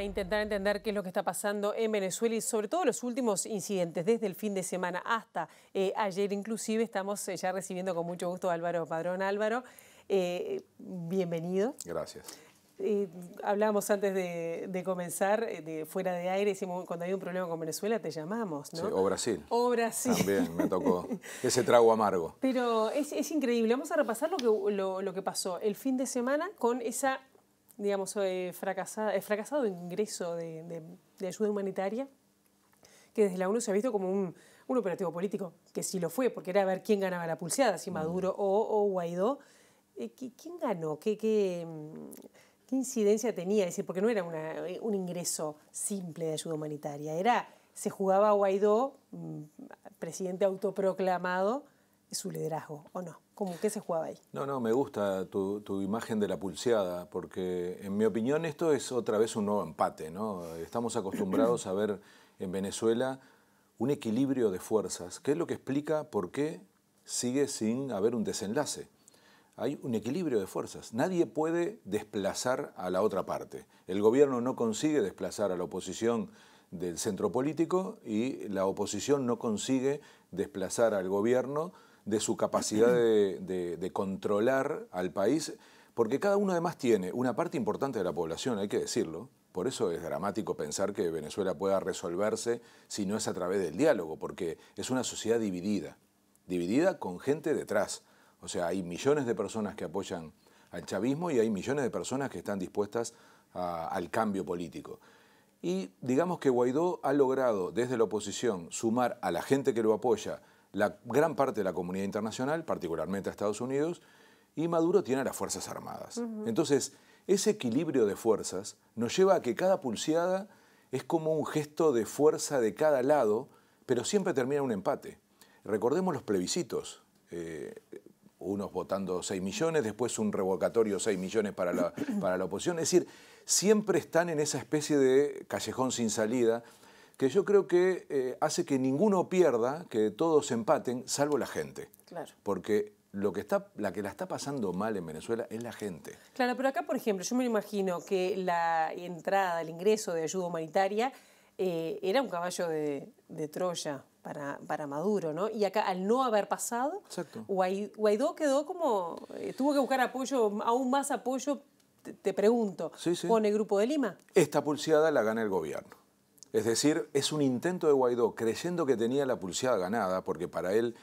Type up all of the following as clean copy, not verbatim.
intentar entender qué es lo que está pasando en Venezuela y sobre todo los últimos incidentes, desde el fin de semana hasta ayer inclusive. Estamos ya recibiendo con mucho gusto a Álvaro Padrón. Álvaro, bienvenido. Gracias. Hablábamos antes de comenzar, fuera de aire, decimos, cuando hay un problema con Venezuela te llamamos, ¿no? Sí, o Brasil. O Brasil. También me tocó ese trago amargo. Pero es increíble. Vamos a repasar lo que pasó el fin de semana con esa, digamos, fracasado ingreso de ayuda humanitaria, que desde la ONU se ha visto como un operativo político, que sí lo fue, porque era ver quién ganaba la pulseada, si Maduro o Guaidó. ¿Quién ganó? ¿Qué incidencia tenía? Es decir, porque no era un ingreso simple de ayuda humanitaria, se jugaba a Guaidó, presidente autoproclamado, su liderazgo, ¿o no? ¿Qué se jugaba ahí? No, me gusta tu imagen de la pulseada, porque en mi opinión esto es otra vez un nuevo empate, ¿no? Estamos acostumbrados a ver en Venezuela un equilibrio de fuerzas, que es lo que explica por qué sigue sin haber un desenlace. Hay un equilibrio de fuerzas. Nadie puede desplazar a la otra parte. El gobierno no consigue desplazar a la oposición del centro político y la oposición no consigue desplazar al gobierno de su capacidad de controlar al país, porque cada uno además tiene una parte importante de la población, hay que decirlo. Por eso es dramático pensar que Venezuela pueda resolverse si no es a través del diálogo, porque es una sociedad dividida con gente detrás. O sea, hay millones de personas que apoyan al chavismo y hay millones de personas que están dispuestas al cambio político. Y digamos que Guaidó ha logrado desde la oposición sumar a la gente que lo apoya la gran parte de la comunidad internacional, particularmente a Estados Unidos, y Maduro tiene a las Fuerzas Armadas. Entonces, ese equilibrio de fuerzas nos lleva a que cada pulseada es como un gesto de fuerza de cada lado, pero siempre termina en un empate. Recordemos los plebiscitos. Unos votando 6 millones, después un revocatorio 6 millones para la oposición. Es decir, siempre están en esa especie de callejón sin salida, que yo creo que hace que ninguno pierda, que todos empaten, salvo la gente. Claro. Porque la que la está pasando mal en Venezuela es la gente. Claro, pero acá, por ejemplo, yo me imagino que la entrada, el ingreso de ayuda humanitaria era un caballo de Troya para Maduro, ¿no? Y acá, al no haber pasado, exacto, Guaidó quedó como, tuvo que buscar apoyo, aún más apoyo, te pregunto, sí. ¿con el Grupo de Lima? Esta pulseada la gana el gobierno. Es decir, es un intento de Guaidó, creyendo que tenía la pulseada ganada, porque para él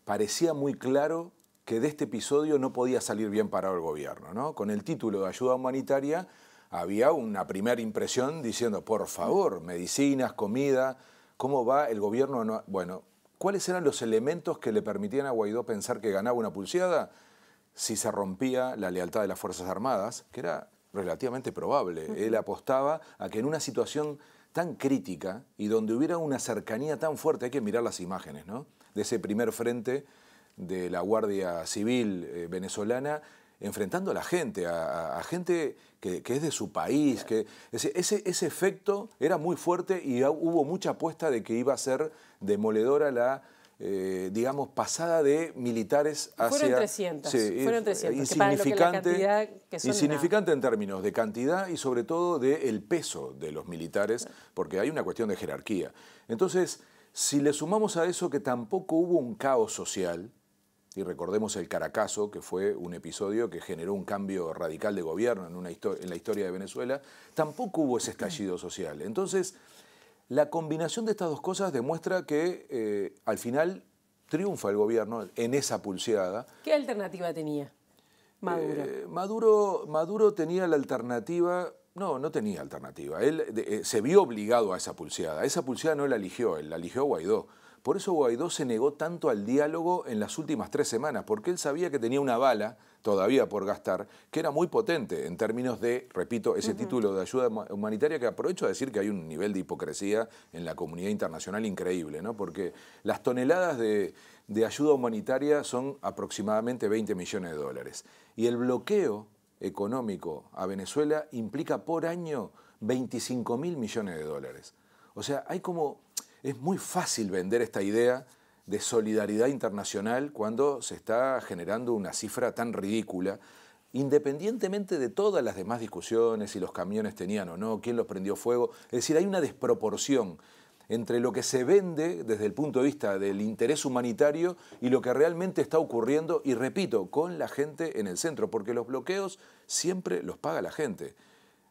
parecía muy claro que de este episodio no podía salir bien parado el gobierno, ¿no? Con el título de ayuda humanitaria había una primera impresión diciendo, por favor, medicinas, comida, ¿cómo va el gobierno? No? Bueno, ¿cuáles eran los elementos que le permitían a Guaidó pensar que ganaba una pulseada? Si se rompía la lealtad de las Fuerzas Armadas, que era relativamente probable. Él apostaba a que en una situación tan crítica y donde hubiera una cercanía tan fuerte, hay que mirar las imágenes, ¿no? De ese primer frente de la Guardia Civil venezolana, enfrentando a la gente, a gente que es de su país. Que ese efecto era muy fuerte y hubo mucha apuesta de que iba a ser demoledora la, digamos, pasada de militares hacia... Fueron 300, sí, fueron 300. Insignificante en términos de cantidad y sobre todo del peso de los militares, porque hay una cuestión de jerarquía. Entonces, si le sumamos a eso que tampoco hubo un caos social, y recordemos el Caracazo, que fue un episodio que generó un cambio radical de gobierno en la historia de Venezuela, tampoco hubo ese estallido social. Entonces, la combinación de estas dos cosas demuestra que al final triunfa el gobierno en esa pulseada. ¿Qué alternativa tenía Maduro? Maduro tenía la alternativa... No tenía alternativa. Él se vio obligado a esa pulseada. Esa pulseada no la eligió él, la eligió Guaidó. Por eso Guaidó se negó tanto al diálogo en las últimas 3 semanas, porque él sabía que tenía una bala todavía por gastar, que era muy potente en términos de, repito, ese título de ayuda humanitaria, que aprovecho a decir que hay un nivel de hipocresía en la comunidad internacional increíble, ¿no? Porque las toneladas de ayuda humanitaria son aproximadamente 20 millones de dólares. Y el bloqueo económico a Venezuela implica por año 25.000 millones de dólares. O sea, es muy fácil vender esta idea de solidaridad internacional cuando se está generando una cifra tan ridícula. independientemente de todas las demás discusiones, si los camiones tenían o no, quién los prendió fuego. Es decir, hay una desproporción entre lo que se vende desde el punto de vista del interés humanitario y lo que realmente está ocurriendo, y repito, con la gente en el centro, porque los bloqueos siempre los paga la gente.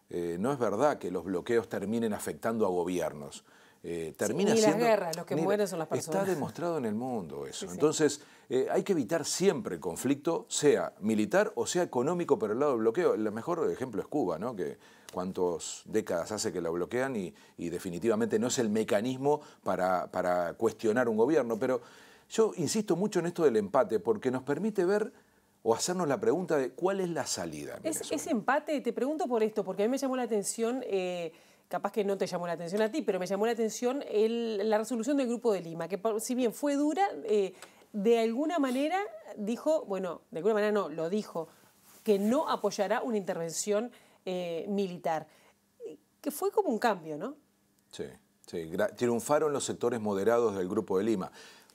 No es verdad que los bloqueos terminen afectando a gobiernos. Termina ni siendo, las guerras, los que mueren son las personas. Está demostrado en el mundo eso. Sí, sí. Entonces, hay que evitar siempre el conflicto, sea militar o sea económico, por el lado del bloqueo. El mejor ejemplo es Cuba, ¿no? Que cuántas décadas hace que la bloquean y definitivamente no es el mecanismo para cuestionar un gobierno. Pero yo insisto mucho en esto del empate, porque nos permite ver o hacernos la pregunta de cuál es la salida. Ese empate, te pregunto por esto, porque a mí me llamó la atención, capaz que no te llamó la atención a ti, pero me llamó la atención la resolución del Grupo de Lima, que si bien fue dura, de alguna manera dijo, bueno, de alguna manera no, lo dijo, que no apoyará una intervención militar, que fue como un cambio, ¿no? Sí, sí, triunfaron los sectores moderados del Grupo de Lima.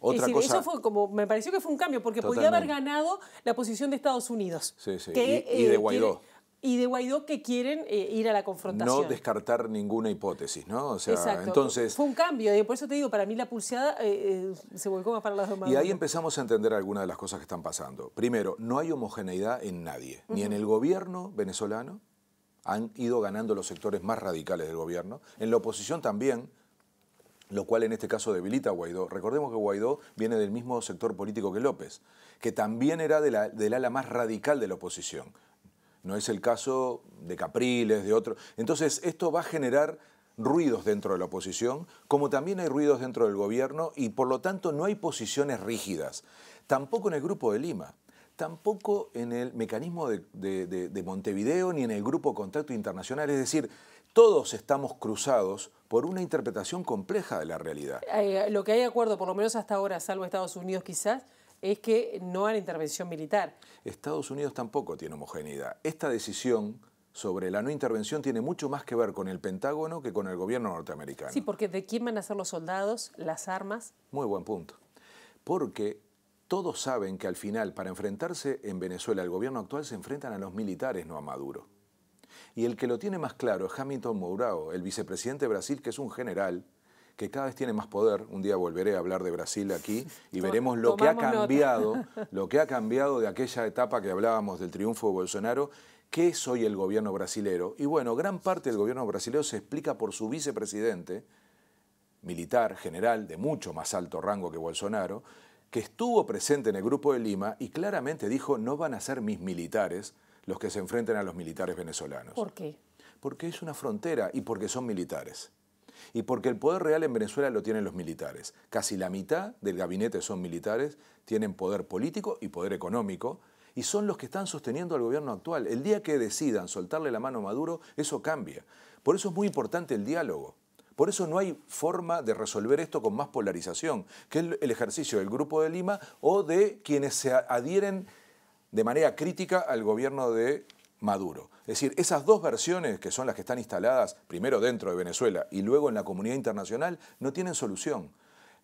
Otra cosa, eso fue como, me pareció que fue un cambio, porque totalmente podía haber ganado la posición de Estados Unidos. Sí, sí. Y de Guaidó. Y de Guaidó, que quieren ir a la confrontación. No descartar ninguna hipótesis, ¿no? O sea, exacto. Entonces, fue un cambio, y por eso te digo, para mí la pulseada se volcó más para las dos. Y ahí empezamos a entender algunas de las cosas que están pasando. Primero, no hay homogeneidad en nadie, ni en el gobierno venezolano, han ido ganando los sectores más radicales del gobierno, en la oposición también, lo cual en este caso debilita a Guaidó. Recordemos que Guaidó viene del mismo sector político que López, que también era del ala más radical de la oposición. No es el caso de Capriles, de otros. Entonces, esto va a generar ruidos dentro de la oposición, como también hay ruidos dentro del gobierno, y por lo tanto no hay posiciones rígidas. Tampoco en el Grupo de Lima, tampoco en el mecanismo de Montevideo, ni en el Grupo Contacto Internacional. Es decir, todos estamos cruzados por una interpretación compleja de la realidad. Lo que hay acuerdo, por lo menos hasta ahora, salvo Estados Unidos quizás, es que no a la intervención militar. Estados Unidos tampoco tiene homogeneidad. Esta decisión sobre la no intervención tiene mucho más que ver con el Pentágono que con el gobierno norteamericano. Sí, porque ¿de quién van a ser los soldados, las armas? Muy buen punto. Porque todos saben que al final, para enfrentarse en Venezuela al gobierno actual, se enfrentan a los militares, no a Maduro. Y el que lo tiene más claro es Hamilton Mourão, el vicepresidente de Brasil, que es un general que cada vez tiene más poder. Un día volveré a hablar de Brasil aquí y veremos lo que ha cambiado de aquella etapa que hablábamos del triunfo de Bolsonaro. ¿Qué es hoy el gobierno brasilero? Y bueno, gran parte del gobierno brasilero se explica por su vicepresidente, militar, general, de mucho más alto rango que Bolsonaro, que estuvo presente en el Grupo de Lima y claramente dijo: no van a ser mis militares los que se enfrenten a los militares venezolanos. ¿Por qué? Porque es una frontera y porque son militares. Y porque el poder real en Venezuela lo tienen los militares. Casi la mitad del gabinete son militares, tienen poder político y poder económico, y son los que están sosteniendo al gobierno actual. El día que decidan soltarle la mano a Maduro, eso cambia. Por eso es muy importante el diálogo. Por eso no hay forma de resolver esto con más polarización, que es el ejercicio del Grupo de Lima o de quienes se adhieren de manera crítica al gobierno de Maduro. Es decir, esas dos versiones, que son las que están instaladas primero dentro de Venezuela y luego en la comunidad internacional, no tienen solución.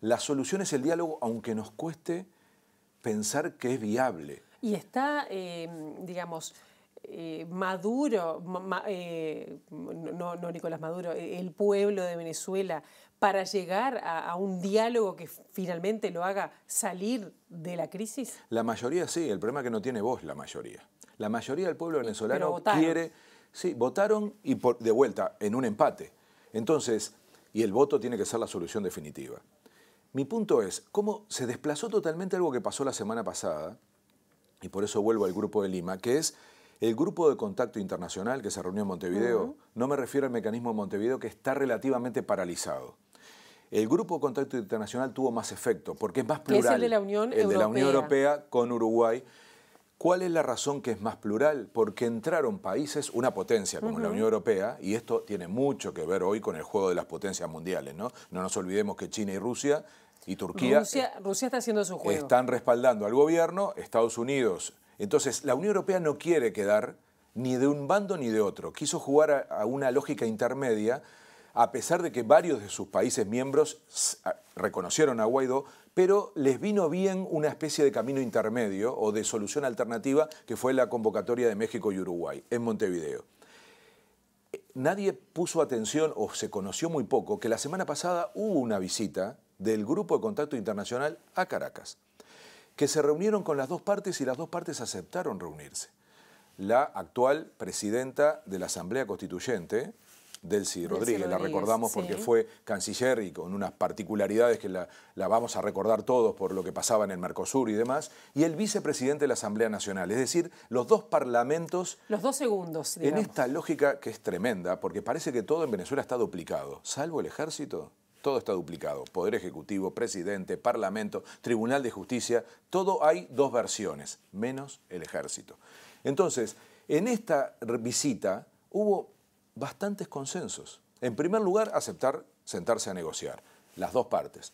La solución es el diálogo, aunque nos cueste pensar que es viable. Y está, digamos, Maduro, no Nicolás Maduro, el pueblo de Venezuela, para llegar a un diálogo que finalmente lo haga salir de la crisis? La mayoría sí, el problema es que no tiene voz la mayoría. La mayoría del pueblo venezolano quiere... Sí, votaron y de vuelta, en un empate. Entonces, y el voto tiene que ser la solución definitiva. Mi punto es, ¿cómo se desplazó totalmente algo que pasó la semana pasada? Y por eso vuelvo al Grupo de Lima, que es el Grupo de Contacto Internacional que se reunió en Montevideo. No me refiero al mecanismo de Montevideo, que está relativamente paralizado. El Grupo de Contacto Internacional tuvo más efecto, porque es más plural. Es el de la Unión Europea. El de la Unión Europea con Uruguay. ¿Cuál es la razón que es más plural? Porque entraron países, una potencia como la Unión Europea, y esto tiene mucho que ver hoy con el juego de las potencias mundiales, ¿no? No nos olvidemos que China y Rusia y Turquía... Rusia está haciendo su juego. Están respaldando al gobierno, Estados Unidos. Entonces, la Unión Europea no quiere quedar ni de un bando ni de otro. Quiso jugar a una lógica intermedia a pesar de que varios de sus países miembros reconocieron a Guaidó, pero les vino bien una especie de camino intermedio o de solución alternativa que fue la convocatoria de México y Uruguay en Montevideo. Nadie puso atención o se conoció muy poco que la semana pasada hubo una visita del Grupo de Contacto Internacional a Caracas, que se reunieron con las dos partes y las dos partes aceptaron reunirse. La actual presidenta de la Asamblea Constituyente, Delcy Rodríguez, la recordamos porque fue canciller y con unas particularidades que la vamos a recordar todos por lo que pasaba en el Mercosur y demás, y el vicepresidente de la Asamblea Nacional, es decir, los dos parlamentos. Los dos segundos, digamos. En esta lógica que es tremenda, porque parece que todo en Venezuela está duplicado, salvo el ejército. Todo está duplicado, Poder Ejecutivo, Presidente, Parlamento, Tribunal de Justicia, todo hay dos versiones, menos el Ejército. Entonces, en esta visita hubo bastantes consensos. En primer lugar, aceptar sentarse a negociar, las dos partes.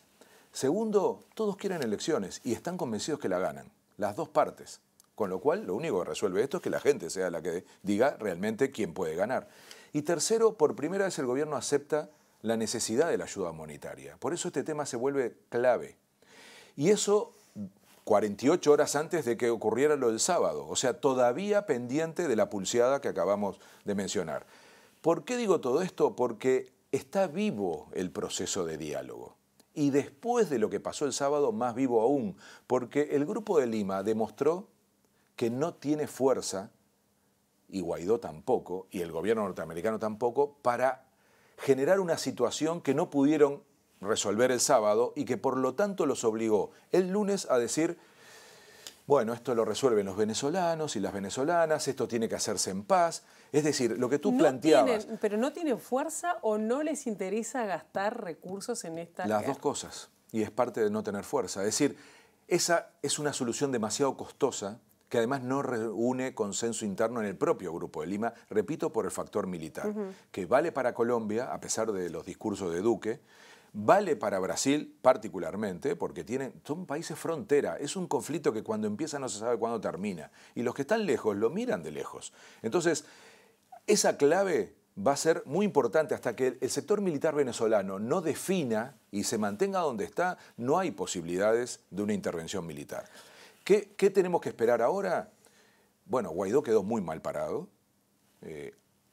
Segundo, todos quieren elecciones y están convencidos que la ganan, las dos partes. Con lo cual, lo único que resuelve esto es que la gente sea la que diga realmente quién puede ganar. Y tercero, por primera vez el gobierno acepta la necesidad de la ayuda humanitaria. Por eso este tema se vuelve clave. Y eso 48 horas antes de que ocurriera lo del sábado, o sea, todavía pendiente de la pulseada que acabamos de mencionar. ¿Por qué digo todo esto? Porque está vivo el proceso de diálogo. Y después de lo que pasó el sábado, más vivo aún, porque el Grupo de Lima demostró que no tiene fuerza, y Guaidó tampoco, y el gobierno norteamericano tampoco, para generar una situación que no pudieron resolver el sábado y que por lo tanto los obligó el lunes a decir, bueno, esto lo resuelven los venezolanos y las venezolanas, esto tiene que hacerse en paz. Es decir, lo que tú planteabas. ¿Pero no tienen fuerza o no les interesa gastar recursos en esta? Las dos cosas, y es parte de no tener fuerza. Es decir, esa es una solución demasiado costosa que además no reúne consenso interno en el propio Grupo de Lima, repito, por el factor militar, que vale para Colombia, a pesar de los discursos de Duque, vale para Brasil particularmente, porque son países frontera, es un conflicto que cuando empieza no se sabe cuándo termina, y los que están lejos lo miran de lejos. Entonces, esa clave va a ser muy importante hasta que el sector militar venezolano no defina y se mantenga donde está, no hay posibilidades de una intervención militar. ¿Qué tenemos que esperar ahora? Bueno, Guaidó quedó muy mal parado.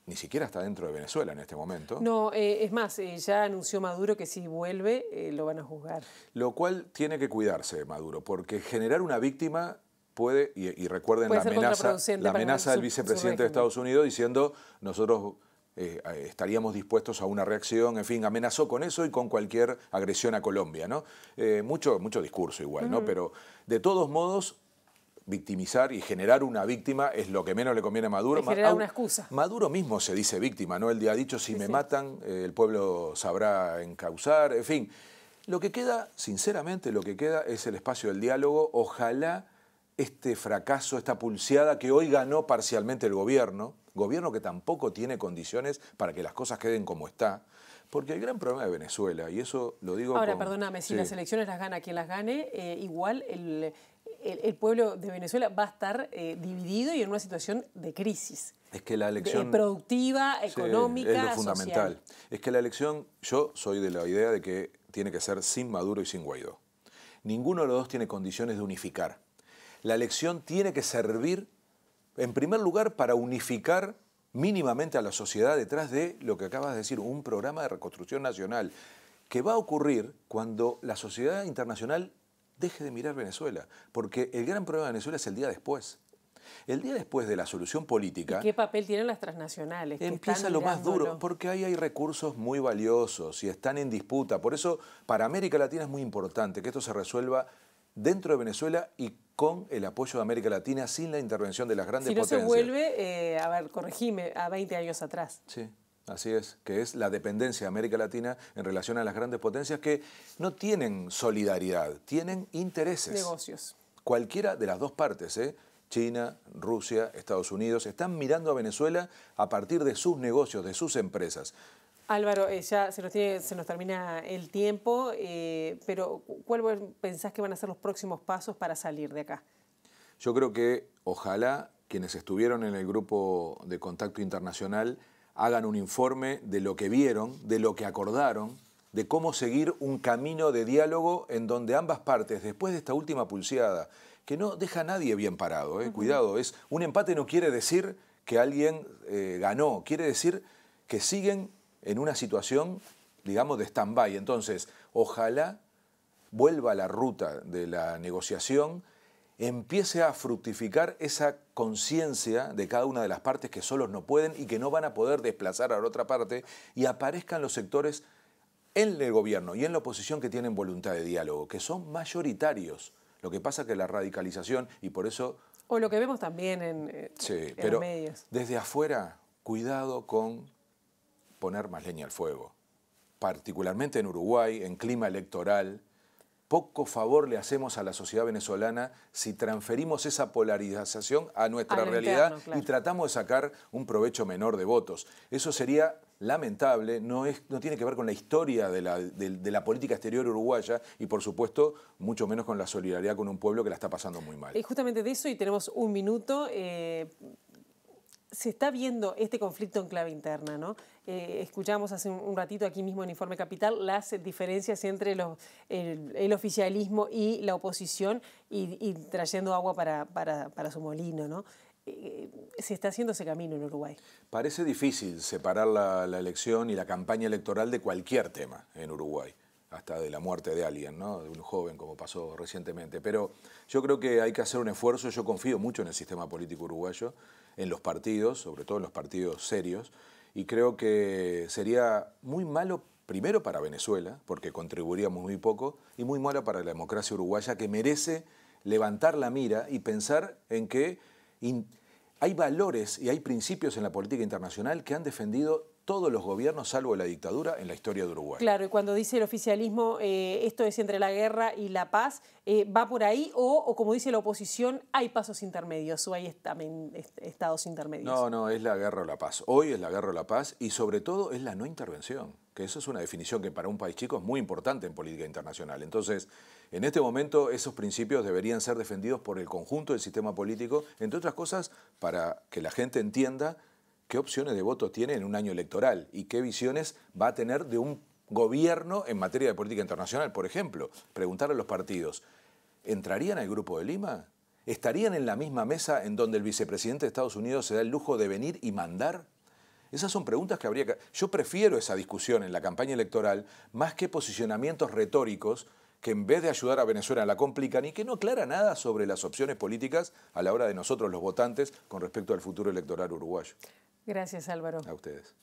Ni siquiera está dentro de Venezuela en este momento. No, es más, ya anunció Maduro que si vuelve lo van a juzgar. Lo cual tiene que cuidarse Maduro, porque generar una víctima puede, y recuerden la amenaza del vicepresidente de Estados Unidos diciendo nosotros estaríamos dispuestos a una reacción, en fin, amenazó con eso y con cualquier agresión a Colombia, ¿no? Mucho discurso igual, ¿no? Pero de todos modos, victimizar y generar una víctima es lo que menos le conviene a Maduro. Es generar una excusa. Maduro mismo se dice víctima, ¿no? Él ha dicho, si me matan, el pueblo sabrá encauzar, en fin. Lo que queda, sinceramente, lo que queda es el espacio del diálogo. Ojalá este fracaso, esta pulseada que hoy ganó parcialmente el gobierno que tampoco tiene condiciones para que las cosas queden como está, porque el gran problema de Venezuela, y eso lo digo. Ahora, perdóname, si las elecciones las gana quien las gane, igual el pueblo de Venezuela va a estar dividido y en una situación de crisis. Es que la elección productiva, económica, es lo fundamental. social. Es que la elección, yo soy de la idea de que tiene que ser sin Maduro y sin Guaidó. Ninguno de los dos tiene condiciones de unificar. La elección tiene que servir, en primer lugar, para unificar mínimamente a la sociedad detrás de lo que acabas de decir, un programa de reconstrucción nacional, que va a ocurrir cuando la sociedad internacional deje de mirar Venezuela, porque el gran problema de Venezuela es el día después. El día después de la solución política... ¿Y qué papel tienen las transnacionales? Empieza lo más duro, porque ahí hay recursos muy valiosos y están en disputa. Por eso, para América Latina es muy importante que esto se resuelva dentro de Venezuela y con el apoyo de América Latina, sin la intervención de las grandes potencias. Si no se vuelve, a ver, corregime, a 20 años atrás. Sí, así es, que es la dependencia de América Latina en relación a las grandes potencias que no tienen solidaridad, tienen intereses. Negocios. Cualquiera de las dos partes, China, Rusia, Estados Unidos, están mirando a Venezuela a partir de sus negocios, de sus empresas. Álvaro, ya se nos termina el tiempo, pero ¿cuál pensás que van a ser los próximos pasos para salir de acá? Yo creo que ojalá quienes estuvieron en el grupo de contacto internacional hagan un informe de lo que vieron, de lo que acordaron, de cómo seguir un camino de diálogo en donde ambas partes, después de esta última pulseada, que no deja a nadie bien parado, cuidado, un empate no quiere decir que alguien ganó, quiere decir que siguen en una situación, digamos, de stand-by. Entonces, ojalá vuelva a la ruta de la negociación, empiece a fructificar esa conciencia de cada una de las partes que solos no pueden y que no van a poder desplazar a la otra parte, y aparezcan los sectores en el gobierno y en la oposición que tienen voluntad de diálogo, que son mayoritarios. Lo que pasa es que la radicalización, y por eso... O lo que vemos también en los medios. Desde afuera, cuidado con poner más leña al fuego. Particularmente en Uruguay, en clima electoral, poco favor le hacemos a la sociedad venezolana si transferimos esa polarización a nuestra realidad interno, claro, y tratamos de sacar un provecho menor de votos. Eso sería lamentable, no tiene que ver con la historia de la política exterior uruguaya y, por supuesto, mucho menos con la solidaridad con un pueblo que la está pasando muy mal. Y justamente de eso, y tenemos un minuto, se está viendo este conflicto en clave interna, ¿no? Escuchamos hace un ratito aquí mismo en Informe Capital las diferencias entre el oficialismo y la oposición y trayendo agua para su molino, ¿no? Se está haciendo ese camino en Uruguay. Parece difícil separar la elección y la campaña electoral de cualquier tema en Uruguay, hasta de la muerte de alguien, ¿no? De un joven, como pasó recientemente. Pero yo creo que hay que hacer un esfuerzo. Yo confío mucho en el sistema político uruguayo, en los partidos, sobre todo en los partidos serios, y creo que sería muy malo, primero para Venezuela, porque contribuiríamos muy poco, y muy malo para la democracia uruguaya, que merece levantar la mira y pensar en que hay valores y hay principios en la política internacional que han defendido todos los gobiernos, salvo la dictadura, en la historia de Uruguay. Claro, y cuando dice el oficialismo, esto es entre la guerra y la paz, ¿va por ahí o como dice la oposición, hay pasos intermedios o hay también estados intermedios? No, es la guerra o la paz. Hoy es la guerra o la paz y sobre todo es la no intervención, que eso es una definición que para un país chico es muy importante en política internacional. Entonces, en este momento esos principios deberían ser defendidos por el conjunto del sistema político, entre otras cosas para que la gente entienda qué opciones de voto tiene en un año electoral y qué visiones va a tener de un gobierno en materia de política internacional. Por ejemplo, preguntar a los partidos, ¿entrarían al Grupo de Lima? ¿Estarían en la misma mesa en donde el vicepresidente de Estados Unidos se da el lujo de venir y mandar? Esas son preguntas que habría que... Yo prefiero esa discusión en la campaña electoral más que posicionamientos retóricos que en vez de ayudar a Venezuela la complican y que no aclara nada sobre las opciones políticas a la hora de nosotros los votantes con respecto al futuro electoral uruguayo. Gracias, Álvaro. A ustedes.